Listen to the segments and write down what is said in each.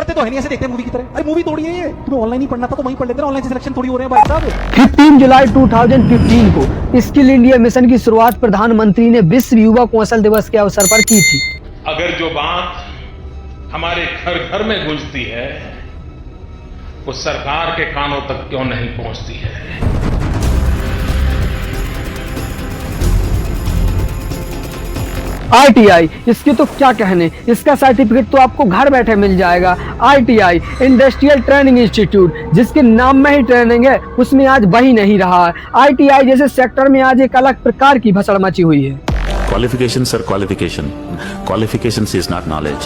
पढ़ते तो है नहीं, ऐसे देखते हैं मूवी की तरह। अरे मूवी थोड़ी है ये, तुम्हें ऑनलाइन ही पढ़ना था तो वहीं पढ़ लेते ना, ऑनलाइन से सिलेक्शन थोड़ी हो रहे हैं भाई साहब। 15 जुलाई 2015 को स्किल इंडिया मिशन की शुरुआत प्रधानमंत्री ने विश्व युवा कौशल दिवस के अवसर पर की थी। अगर जो बात हमारे घर घर में गूंजती है वो सरकार के कानों तक क्यों नहीं पहुंचती है? ITI, इसके तो क्या कहने, इसका सर्टिफिकेट तो आपको घर बैठे मिल जाएगा। ITI इंडस्ट्रियल ट्रेनिंग इंस्टीट्यूट, जिसके नाम में ही ट्रेनिंग है, उसमें आज वही नहीं रहा है। ITI जैसे सेक्टर में आज एक अलग प्रकार की भसड़ मची हुई है। Qualifications are qualification. Qualifications is not knowledge.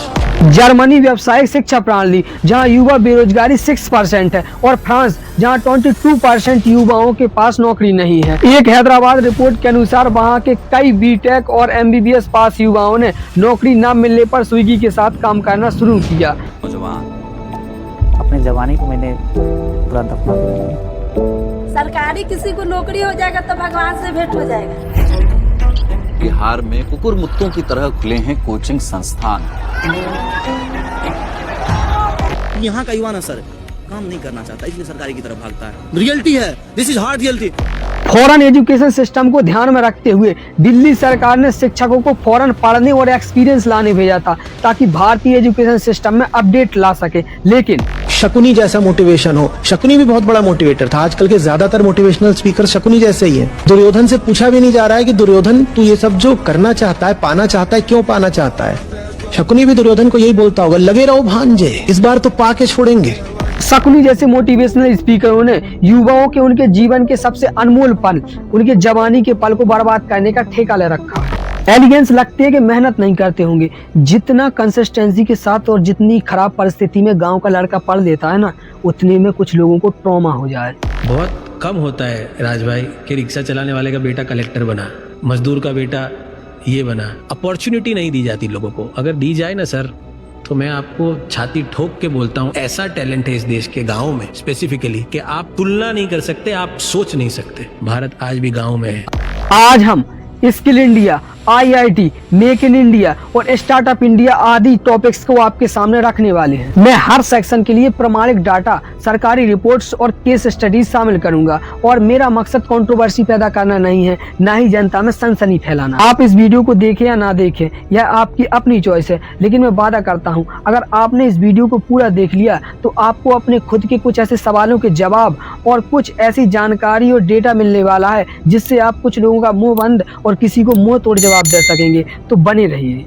Germany व्यावसायिक शिक्षा प्रणाली, जहां युवा बेरोजगारी 6% है, और फ्रांस जहां 22% युवाओं के पास नौकरी नहीं है। एक हैदराबाद रिपोर्ट के अनुसार वहां के कई बीटेक और MBBS पास युवाओं ने नौकरी न मिलने पर स्विगी के साथ काम करना शुरू किया। अपने जवानी को मैंने पूरा दफना दिया। सरकारी किसी को नौकरी हो जाएगा तो भगवान से भेंट हो जाएगा। बिहार में कुकुर मुत्तों की तरह खुले हैं कोचिंग संस्थान। यहाँ का युवा ना सर काम नहीं करना चाहता, इसलिए सरकारी की तरफ भागता है। रियलिटी है, this is hard reality. Foreign education system को ध्यान में रखते हुए दिल्ली सरकार ने शिक्षकों को फॉरेन पढ़ने और एक्सपीरियंस लाने भेजा था, ताकि भारतीय एजुकेशन सिस्टम में अपडेट ला सके। लेकिन शकुनी जैसा मोटिवेशन हो, शकुनी भी बहुत बड़ा मोटिवेटर था। आजकल के ज्यादातर मोटिवेशनल स्पीकर शकुनी जैसे ही है। दुर्योधन से पूछा भी नहीं जा रहा है कि दुर्योधन तू ये सब जो करना चाहता है, पाना चाहता है, क्यों पाना चाहता है। शकुनी भी दुर्योधन को यही बोलता होगा, लगे रहो भांजे, इस बार तो पाके छोड़ेंगे। शकुनी जैसे मोटिवेशनल स्पीकरों ने युवाओं के उनके जीवन के सबसे अनमोल पल, उनके जवानी के पल को बर्बाद करने का ठेका ले रखा। एलिगेंस लगते है कि मेहनत नहीं करते होंगे, जितना कंसिस्टेंसी के साथ और जितनी खराब परिस्थिति में गांव का लड़का पढ़ लेता है ना, उतने में कुछ लोगों को ट्रॉमा हो जाए। बहुत कम होता है राज भाई कि रिक्शा चलाने वाले का बेटा कलेक्टर बना, मजदूर का बेटा ये बना। अपॉर्चुनिटी नहीं दी जाती लोगों को। अगर दी जाए ना सर, तो मैं आपको छाती ठोक के बोलता हूँ, ऐसा टैलेंट है इस देश के गाँव में स्पेसिफिकली कि आप तुलना नहीं कर सकते, आप सोच नहीं सकते। भारत आज भी गाँव में है। आज हम skill India, IIT, make in India और स्टार्टअप इंडिया आदि टॉपिक्स को आपके सामने रखने वाले हैं। मैं हर सेक्शन के लिए प्रमाणिक डाटा, सरकारी रिपोर्ट्स और केस स्टडीज शामिल करूंगा, और मेरा मकसद कंट्रोवर्सी पैदा करना नहीं है, ना ही जनता में सनसनी फैलाना। आप इस वीडियो को देखें या ना देखें, यह आपकी अपनी चॉइस है, लेकिन मैं वादा करता हूं, अगर आपने इस वीडियो को पूरा देख लिया तो आपको अपने खुद के कुछ ऐसे सवालों के जवाब और कुछ ऐसी जानकारी और डेटा मिलने वाला है, जिससे आप कुछ लोगों का मुंह बंद और किसी को मुंह तोड़ जवाब दे सकेंगे। तो बने रहिए।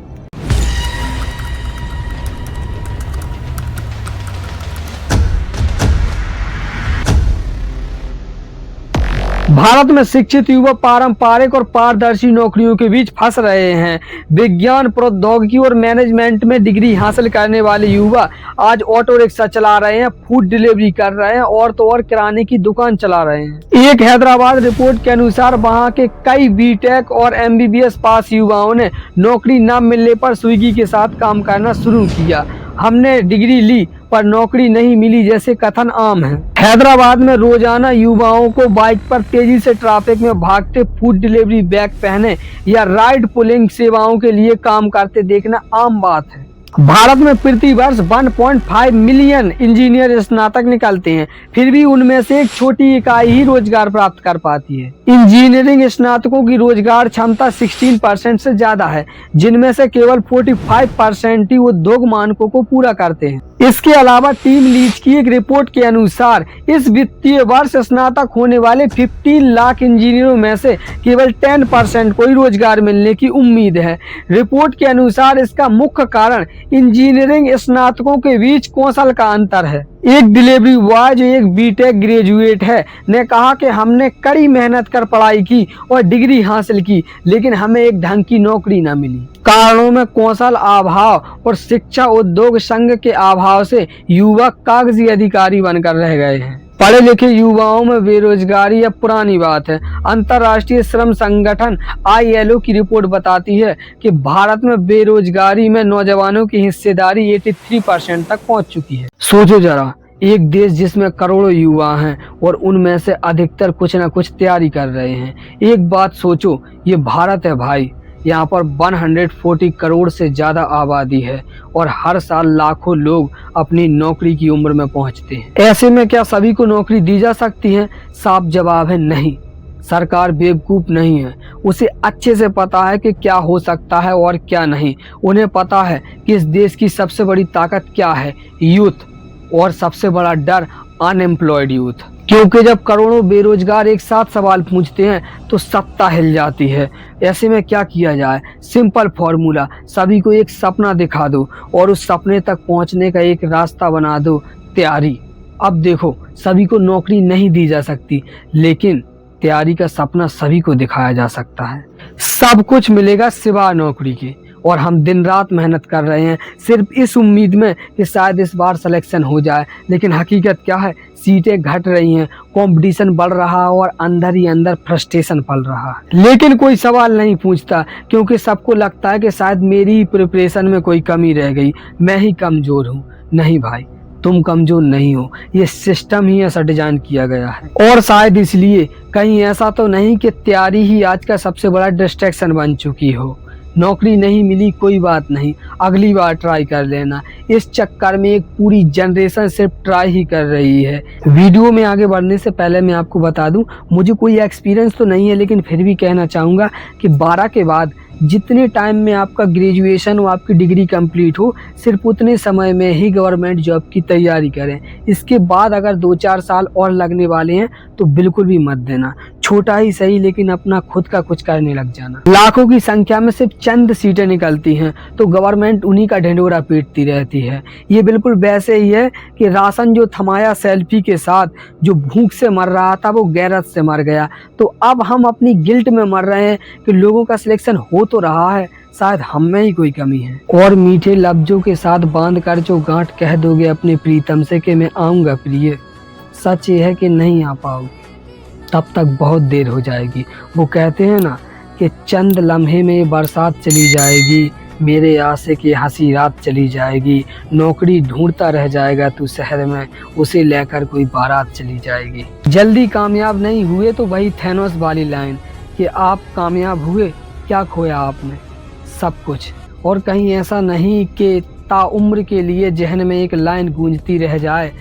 भारत में शिक्षित युवा पारंपरिक और पारदर्शी नौकरियों के बीच फंस रहे हैं। विज्ञान, प्रौद्योगिकी और मैनेजमेंट में डिग्री हासिल करने वाले युवा आज ऑटो रिक्शा चला रहे हैं, फूड डिलीवरी कर रहे हैं और तो और किराने की दुकान चला रहे हैं। एक हैदराबाद रिपोर्ट के अनुसार वहां के कई बीटेक और MBBS पास युवाओं ने नौकरी न मिलने पर स्विगी के साथ काम करना शुरू किया। हमने डिग्री ली पर नौकरी नहीं मिली जैसे कथन आम है। हैदराबाद में रोजाना युवाओं को बाइक पर तेजी से ट्रैफिक में भागते, फूड डिलीवरी बैग पहने या राइड पुलिंग सेवाओं के लिए काम करते देखना आम बात है। भारत में प्रति वर्ष 1.5 मिलियन इंजीनियर स्नातक निकलते हैं, फिर भी उनमें से एक छोटी इकाई ही रोजगार प्राप्त कर पाती है। इंजीनियरिंग स्नातकों की रोजगार क्षमता 16% से ज्यादा है, जिनमें से केवल 45% ही उद्योग मानकों को पूरा करते हैं। इसके अलावा टीम लीज की एक रिपोर्ट के अनुसार इस वित्तीय वर्ष स्नातक होने वाले 15 लाख इंजीनियरों में से केवल 10% को ही रोजगार मिलने की उम्मीद है। रिपोर्ट के अनुसार इसका मुख्य कारण इंजीनियरिंग स्नातकों के बीच कौशल का अंतर है। एक डिलीवरी बॉय जो एक बीटेक ग्रेजुएट है ने कहा कि हमने कड़ी मेहनत कर पढ़ाई की और डिग्री हासिल की, लेकिन हमें एक ढंग की नौकरी न मिली। कारणों में कौशल अभाव और शिक्षा उद्योग संघ के अभाव से युवा कागजी अधिकारी बनकर रह गए हैं। पढ़े लिखे युवाओं में बेरोजगारी अब पुरानी बात है। अंतर्राष्ट्रीय श्रम संगठन ILO की रिपोर्ट बताती है कि भारत में बेरोजगारी में नौजवानों की हिस्सेदारी 83% तक पहुंच चुकी है। सोचो जरा, एक देश जिसमें करोड़ों युवा हैं और उनमें से अधिकतर कुछ न कुछ तैयारी कर रहे हैं। एक बात सोचो, ये भारत है भाई, यहाँ पर 140 करोड़ से ज़्यादा आबादी है और हर साल लाखों लोग अपनी नौकरी की उम्र में पहुँचते हैं। ऐसे में क्या सभी को नौकरी दी जा सकती है? साफ जवाब है नहीं। सरकार बेवकूफ़ नहीं है, उसे अच्छे से पता है कि क्या हो सकता है और क्या नहीं। उन्हें पता है कि इस देश की सबसे बड़ी ताकत क्या है, यूथ, और सबसे बड़ा डर अनएम्प्लॉयड यूथ। क्योंकि जब करोड़ों बेरोजगार एक साथ सवाल पूछते हैं तो सत्ता हिल जाती है। ऐसे में क्या किया जाए? सिंपल फॉर्मूला, सभी को एक सपना दिखा दो और उस सपने तक पहुंचने का एक रास्ता बना दो, तैयारी। अब देखो, सभी को नौकरी नहीं दी जा सकती, लेकिन तैयारी का सपना सभी को दिखाया जा सकता है। सब कुछ मिलेगा सिवाय नौकरी के, और हम दिन रात मेहनत कर रहे हैं सिर्फ इस उम्मीद में कि शायद इस बार सिलेक्शन हो जाए। लेकिन हकीकत क्या है? सीटें घट रही हैं, कंपटीशन बढ़ रहा है और अंदर ही अंदर फ्रस्ट्रेशन पल रहा है। लेकिन कोई सवाल नहीं पूछता, क्योंकि सबको लगता है कि शायद मेरी ही प्रिपरेशन में कोई कमी रह गई, मैं ही कमज़ोर हूँ। नहीं भाई, तुम कमजोर नहीं हो, ये सिस्टम ही ऐसा डिजाइन किया गया है। और शायद इसलिए कहीं ऐसा तो नहीं कि तैयारी ही आज का सबसे बड़ा डिस्ट्रैक्शन बन चुकी हो। नौकरी नहीं मिली कोई बात नहीं, अगली बार ट्राई कर लेना। इस चक्कर में एक पूरी जनरेशन सिर्फ ट्राई ही कर रही है। वीडियो में आगे बढ़ने से पहले मैं आपको बता दूं, मुझे कोई एक्सपीरियंस तो नहीं है, लेकिन फिर भी कहना चाहूँगा कि 12 के बाद जितने टाइम में आपका ग्रेजुएशन हो, आपकी डिग्री कंप्लीट हो, सिर्फ उतने समय में ही गवर्नमेंट जॉब की तैयारी करें। इसके बाद अगर 2-4 साल और लगने वाले हैं तो बिल्कुल भी मत देना। छोटा ही सही, लेकिन अपना खुद का कुछ करने लग जाना। लाखों की संख्या में सिर्फ चंद सीटें निकलती हैं तो गवर्नमेंट उन्हीं का ढिंढोरा पीटती रहती है। ये बिल्कुल वैसे ही है कि राशन जो थमाया सेल्फी के साथ, जो भूख से मर रहा था वो गैरत से मर गया। तो अब हम अपनी गिल्ट में मर रहे हैं कि लोगों का सिलेक्शन हो तो रहा है, शायद हम में ही कोई कमी है। और मीठे लफ्जों के साथ बांध कर जो गांठ कह दोगे अपने प्रीतम से कि मैं आऊँगा प्रिय, सच ये है कि नहीं आ पाओगे, तब तक बहुत देर हो जाएगी। वो कहते हैं ना कि चंद लम्हे में बरसात चली जाएगी, मेरे आसे की हंसी रात चली जाएगी, नौकरी ढूंढता रह जाएगा तू शहर में, उसे लेकर कोई बारात चली जाएगी। जल्दी कामयाब नहीं हुए तो वही थैनोस वाली लाइन कि आप कामयाब हुए, क्या खोया आपने? सब कुछ। और कहीं ऐसा नहीं कि ताउम्र के लिए जहन में एक लाइन गूंजती रह जाए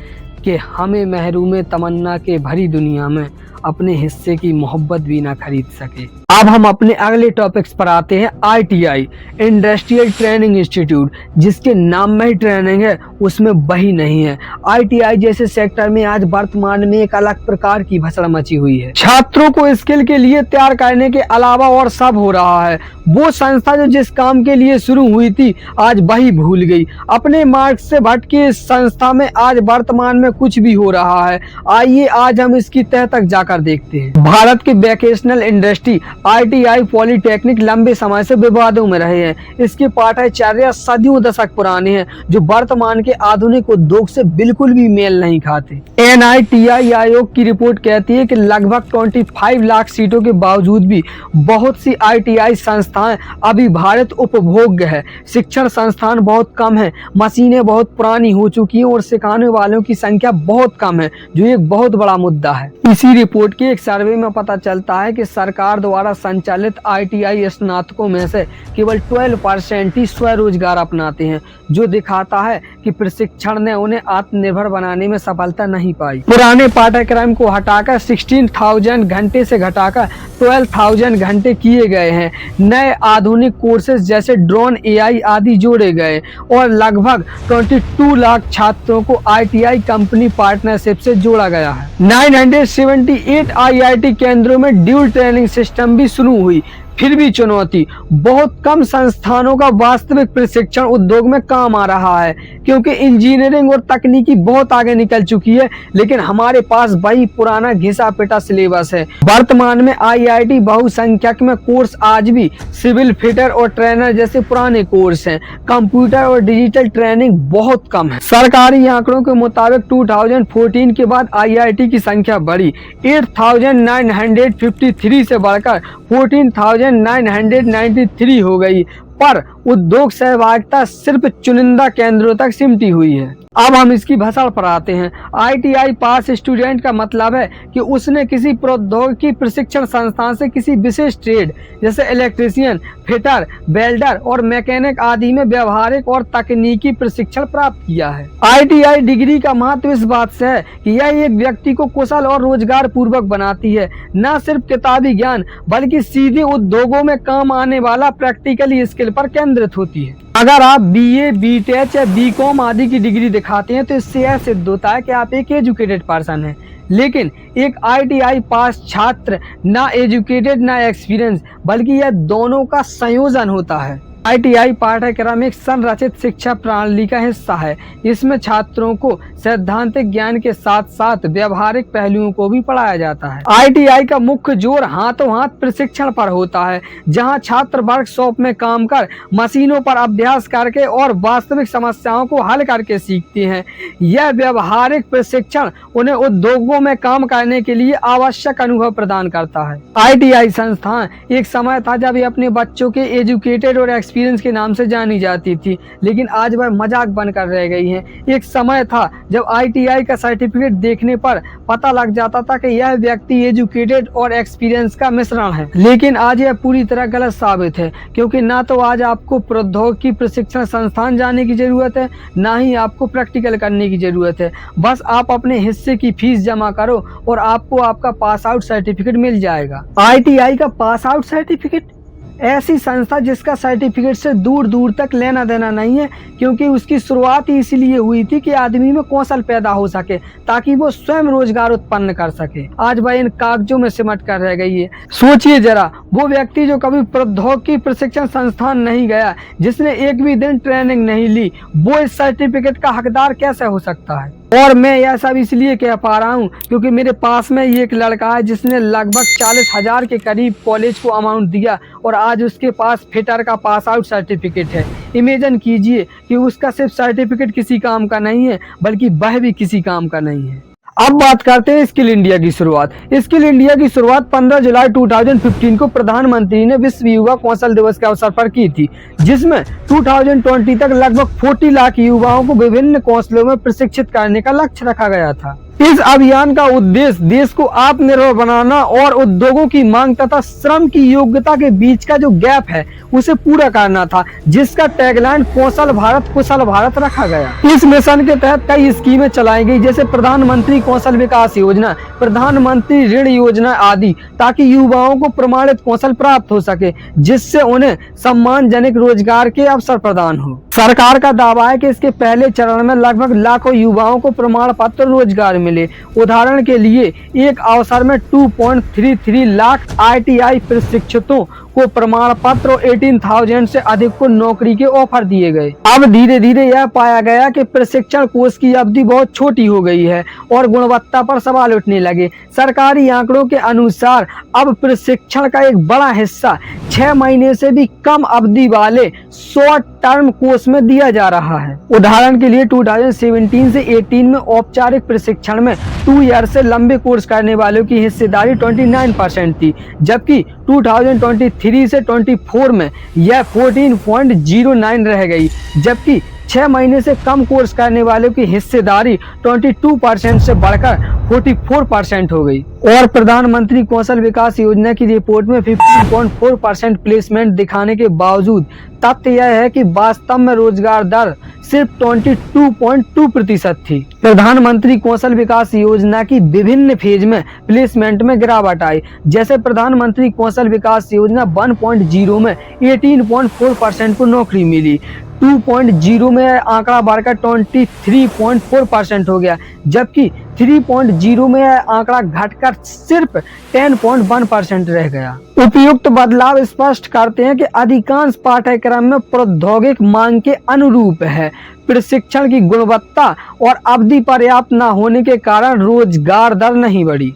कि हमें महरूम तमन्ना के भरी दुनिया में अपने हिस्से की मोहब्बत भी ना खरीद सके। अब हम अपने अगले टॉपिक्स पर आते हैं। ITI, इंडस्ट्रियल ट्रेनिंग इंस्टीट्यूट, जिसके नाम में ही ट्रेनिंग है उसमें वही नहीं है। ITI जैसे सेक्टर में आज वर्तमान में एक अलग प्रकार की भसड़ मची हुई है। छात्रों को स्किल के लिए तैयार करने के अलावा और सब हो रहा है। वो संस्था जो जिस काम के लिए शुरू हुई थी आज वही भूल गई। अपने मार्ग से भटके इस संस्था में आज वर्तमान में कुछ भी हो रहा है। आइए आज हम इसकी तह तक जाकर देखते हैं। भारत की वोकेशनल इंडस्ट्री ITI पॉलिटेक्निक लंबे समय से विवादों में रहे हैं। इसके पाठाचार्य सदियों दशक पुराने हैं, जो वर्तमान के आधुनिक उद्योग से बिल्कुल भी मेल नहीं खाते। NITI आयोग की रिपोर्ट कहती है कि लगभग 25 लाख सीटों के बावजूद भी बहुत सी ITI संस्थाएं अभी भारत उपभोग्य है। शिक्षण संस्थान बहुत कम है, मशीनें बहुत पुरानी हो चुकी हैं और सिखाने वालों की संख्या बहुत कम है, जो एक बहुत बड़ा मुद्दा है। इसी रिपोर्ट के एक सर्वे में पता चलता है कि सरकार द्वारा संचालित ITI स्नातकों में से केवल 12% ही स्वरोजगार अपनाते हैं, जो दिखाता है कि प्रशिक्षण ने उन्हें आत्मनिर्भर बनाने में सफलता नहीं पाई। पुराने पाठ्यक्रम को हटाकर 16,000 घंटे से घटाकर 12,000 घंटे किए गए हैं। नए आधुनिक कोर्सेज जैसे ड्रोन, AI आदि जोड़े गए और लगभग 22 लाख छात्रों को ITI कंपनी पार्टनरशिप से जोड़ा गया है। 978 IIT केंद्रों में ड्यूल ट्रेनिंग सिस्टम भी शुरू हुई। फिर भी चुनौती, बहुत कम संस्थानों का वास्तविक प्रशिक्षण उद्योग में काम आ रहा है, क्योंकि इंजीनियरिंग और तकनीकी बहुत आगे निकल चुकी है, लेकिन हमारे पास वही पुराना घिसा पिटा सिलेबस है। वर्तमान में IIT बहुसंख्यक में कोर्स आज भी सिविल फिटर और ट्रेनर जैसे पुराने कोर्स हैं। कंप्यूटर और डिजिटल ट्रेनिंग बहुत कम है। सरकारी आंकड़ों के मुताबिक 2014 के बाद IIT की संख्या बढ़ी, 8,953 से बढ़कर 14,993 हो गई, पर उद्योग सहभागिता सिर्फ चुनिंदा केंद्रों तक सिमटी हुई है। अब हम इसकी भसड़ पर आते हैं। ITI पास स्टूडेंट का मतलब है कि उसने किसी प्रौद्योगिकी प्रशिक्षण संस्थान से किसी विशेष ट्रेड जैसे इलेक्ट्रीशियन, फिटर, वेल्डर और मैकेनिक आदि में व्यवहारिक और तकनीकी प्रशिक्षण प्राप्त किया है। ITI डिग्री का महत्व इस बात से है कि यह एक व्यक्ति को कुशल और रोजगार पूर्वक बनाती है, न सिर्फ किताबी ज्ञान बल्कि सीधे उद्योगों में काम आने वाला प्रैक्टिकली स्किल पर केंद्रित होती है। अगर आप BA, BTech या BCom आदि की डिग्री दिखाते हैं तो इससे यह सिद्ध होता है कि आप एक एजुकेटेड पर्सन हैं। लेकिन एक ITI पास छात्र ना एजुकेटेड ना एक्सपीरियंस बल्कि यह दोनों का संयोजन होता है। ITI पाठ्यक्रम एक संरचित शिक्षा प्रणाली का हिस्सा है। इसमें छात्रों को सैद्धांतिक ज्ञान के साथ साथ व्यवहारिक पहलुओं को भी पढ़ाया जाता है। ITI का मुख्य जोर हाथों हाथ प्रशिक्षण पर होता है, जहां छात्र वर्कशॉप में काम कर मशीनों पर अभ्यास करके और वास्तविक समस्याओं को हल करके सीखते हैं। यह व्यवहारिक प्रशिक्षण उन्हें उद्योगों में काम करने के लिए आवश्यक अनुभव प्रदान करता है। ITI संस्थान एक समय था जब ये अपने बच्चों के एजुकेटेड और एक्सपीरियंस के नाम से जानी जाती थी, लेकिन आज वह मजाक बनकर रह गई है। एक समय था जब ITI का सर्टिफिकेट देखने पर पता लग जाता था कि यह व्यक्ति एजुकेटेड और एक्सपीरियंस का मिश्रण है, लेकिन आज यह पूरी तरह गलत साबित है, क्योंकि ना तो आज आपको प्रौद्योगिकी प्रशिक्षण संस्थान जाने की जरूरत है, ना ही आपको प्रैक्टिकल करने की जरूरत है। बस आप अपने हिस्से की फीस जमा करो और आपको आपका पास आउट सर्टिफिकेट मिल जाएगा। ITI का पास आउट सर्टिफिकेट ऐसी संस्था जिसका सर्टिफिकेट से दूर दूर तक लेना देना नहीं है, क्योंकि उसकी शुरुआत ही इसलिए हुई थी कि आदमी में कौशल पैदा हो सके ताकि वो स्वयं रोजगार उत्पन्न कर सके। आज वह इन कागजों में सिमट कर रह गई है। सोचिए जरा, वो व्यक्ति जो कभी प्रौद्योगिकी प्रशिक्षण संस्थान नहीं गया, जिसने एक भी दिन ट्रेनिंग नहीं ली, वो इस सर्टिफिकेट का हकदार कैसे हो सकता है? और मैं यह सब इसलिए कह पा रहा हूँ क्योंकि मेरे पास में ये एक लड़का है जिसने लगभग 40,000 के करीब कॉलेज को अमाउंट दिया और आज उसके पास फिटर का पास आउट सर्टिफिकेट है। इमेजिन कीजिए कि उसका सिर्फ सर्टिफिकेट किसी काम का नहीं है, बल्कि वह भी किसी काम का नहीं है। अब बात करते हैं स्किल इंडिया की शुरुआत। स्किल इंडिया की शुरुआत 15 जुलाई 2015 को प्रधानमंत्री ने विश्व युवा कौशल दिवस के अवसर पर की थी, जिसमें 2020 तक लगभग 40 लाख युवाओं को विभिन्न कौशलों में प्रशिक्षित करने का लक्ष्य रखा गया था। इस अभियान का उद्देश्य देश को आत्मनिर्भर बनाना और उद्योगों की मांग तथा श्रम की योग्यता के बीच का जो गैप है उसे पूरा करना था, जिसका टैगलाइन कौशल भारत कुशल भारत रखा गया। इस मिशन के तहत कई स्कीमें चलाई गई, जैसे प्रधानमंत्री कौशल विकास योजना, प्रधानमंत्री ऋण योजना आदि, ताकि युवाओं को प्रमाणित कौशल प्राप्त हो सके, जिससे उन्हें सम्मानजनक रोजगार के अवसर प्रदान हो। सरकार का दावा है कि इसके पहले चरण में लगभग लाखों युवाओं को प्रमाण पत्र रोजगार मिले। उदाहरण के लिए एक अवसर में 2.33 लाख ITI प्रशिक्षितों को प्रमाण पत्र और 18,000 से अधिक को नौकरी के ऑफर दिए गए। अब धीरे धीरे यह पाया गया कि प्रशिक्षण कोर्स की अवधि बहुत छोटी हो गई है और गुणवत्ता पर सवाल उठने लगे। सरकारी आंकड़ों के अनुसार अब प्रशिक्षण का एक बड़ा हिस्सा 6 महीने से भी कम अवधि वाले शॉर्ट टर्म कोर्स में दिया जा रहा है। उदाहरण के लिए 2017 से 18 में औपचारिक प्रशिक्षण में 2 ईयर से लंबे कोर्स करने वालों की हिस्सेदारी 29% थी, जबकि 2023 से 24 में यह 14.09 रह गई, जबकि 6 महीने से कम कोर्स करने वालों की हिस्सेदारी 22% से बढ़कर 44% हो गई। और प्रधानमंत्री कौशल विकास योजना की रिपोर्ट में 15.4% प्लेसमेंट दिखाने के बावजूद तथ्य यह है कि वास्तव में रोजगार दर सिर्फ 22.2% थी। प्रधानमंत्री कौशल विकास योजना की विभिन्न फेज में प्लेसमेंट में गिरावट आई। जैसे प्रधानमंत्री कौशल विकास योजना 1.0 में 18.4% को नौकरी मिली, 2.0 में आंकड़ा बढ़कर 23.4% हो गया, जबकि 3.0 में आंकड़ा घटकर सिर्फ 10.1% रह गया। उपयुक्त बदलाव स्पष्ट करते हैं कि अधिकांश पाठ्यक्रम में प्रौद्योगिक मांग के अनुरूप है। प्रशिक्षण की गुणवत्ता और अवधि पर्याप्त न होने के कारण रोजगार दर नहीं बढ़ी।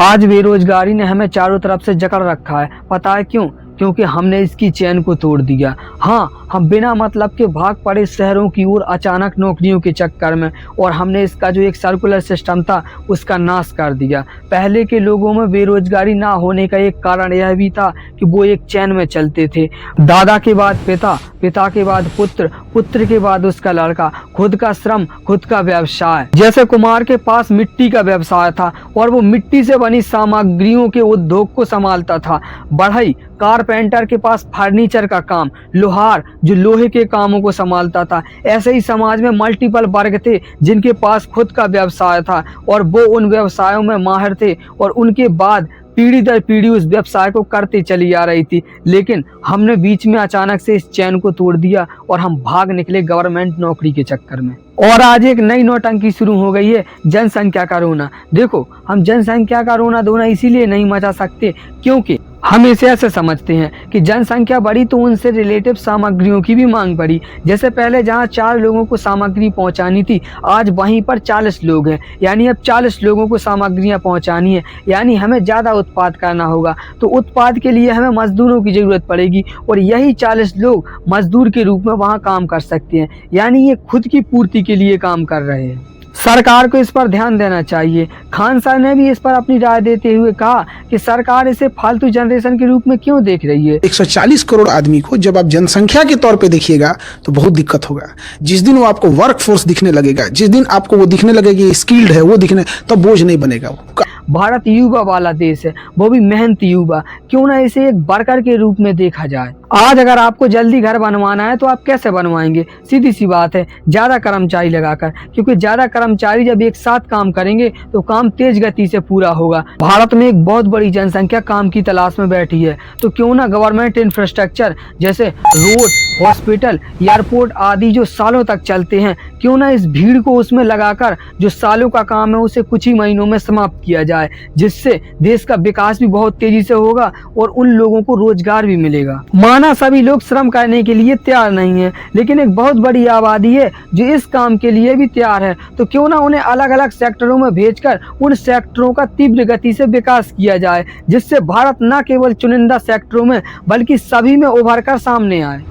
आज बेरोजगारी ने हमें चारों तरफ से जकड़ रखा है। पता है क्यों? क्योंकि हमने इसकी चैन को तोड़ दिया। हाँ, हम बिना मतलब के भाग पड़े शहरों की ओर अचानक नौकरियों के चक्कर में, और हमने इसका जो एक सर्कुलर सिस्टम था उसका नाश कर दिया। पहले के लोगों में बेरोजगारी ना होने का एक कारण यह भी था कि वो एक चैन में चलते थे। दादा के बाद पिता, पिता के बाद पुत्र, पुत्र के बाद उसका लड़का, खुद का श्रम, खुद का व्यवसाय। जैसे कुमार के पास मिट्टी का व्यवसाय था और वो मिट्टी से बनी सामग्रियों के उद्योग को संभालता था। बढ़ई कारपेंटर के पास फर्नीचर का काम, लोहार जो लोहे के कामों को संभालता था। ऐसे ही समाज में मल्टीपल वर्ग थे जिनके पास खुद का व्यवसाय था और वो उन व्यवसायों में माहिर थे और उनके बाद पीढ़ी दर पीढ़ी उस व्यवसाय को करते चली आ रही थी। लेकिन हमने बीच में अचानक से इस चैन को तोड़ दिया और हम भाग निकले गवर्नमेंट नौकरी के चक्कर में। और आज एक नई नौटंकी शुरू हो गई है, जनसंख्या का रोना। देखो, हम जनसंख्या का रोना धोना इसीलिए नहीं मचा सकते क्योंकि हम इसे ऐसे समझते हैं कि जनसंख्या बढ़ी तो उनसे रिलेटिव सामग्रियों की भी मांग बढ़ी। जैसे पहले जहां 4 लोगों को सामग्री पहुंचानी थी, आज वहीं पर 40 लोग हैं, यानी अब 40 लोगों को सामग्रियां पहुंचानी है, यानी हमें ज़्यादा उत्पाद करना होगा। तो उत्पाद के लिए हमें मजदूरों की ज़रूरत पड़ेगी और यही 40 लोग मजदूर के रूप में वहाँ काम कर सकते हैं, यानी ये खुद की पूर्ति के लिए काम कर रहे हैं। सरकार को इस पर ध्यान देना चाहिए। खान सर ने भी इस पर अपनी राय देते हुए कहा कि सरकार इसे फालतू जनरेशन के रूप में क्यों देख रही है। 140 करोड़ आदमी को जब आप जनसंख्या के तौर पे देखिएगा तो बहुत दिक्कत होगा। जिस दिन वो आपको वर्क फोर्स दिखने लगेगा, जिस दिन आपको वो दिखने लगेगा कि स्किल्ड है, वो दिखने, तब बोझ नहीं बनेगा वो। भारत युवा वाला देश है, वो भी मेहनती युवा। क्यों ना इसे एक वर्कर के रूप में देखा जाए। आज अगर आपको जल्दी घर बनवाना है तो आप कैसे बनवाएंगे? सीधी सी बात है, ज्यादा कर्मचारी लगाकर, क्योंकि ज्यादा कर्मचारी जब एक साथ काम करेंगे तो काम तेज गति से पूरा होगा। भारत में एक बहुत बड़ी जनसंख्या काम की तलाश में बैठी है, तो क्यों ना गवर्नमेंट इंफ्रास्ट्रक्चर जैसे रोड, हॉस्पिटल, एयरपोर्ट आदि जो सालों तक चलते हैं, क्यों ना इस भीड़ को उसमें लगाकर जो सालों का काम है उसे कुछ ही महीनों में समाप्त किया जाए, जिससे देश का विकास भी बहुत तेजी से होगा और उन लोगों को रोजगार भी मिलेगा। माना सभी लोग श्रम करने के लिए तैयार नहीं है, लेकिन एक बहुत बड़ी आबादी है जो इस काम के लिए भी तैयार है, तो क्यों ना उन्हें अलग अलग सेक्टरों में भेजकर उन सेक्टरों का तीव्र गति से विकास किया जाए, जिससे भारत न केवल चुनिंदा सेक्टरों में बल्कि सभी में उभर कर सामने आए।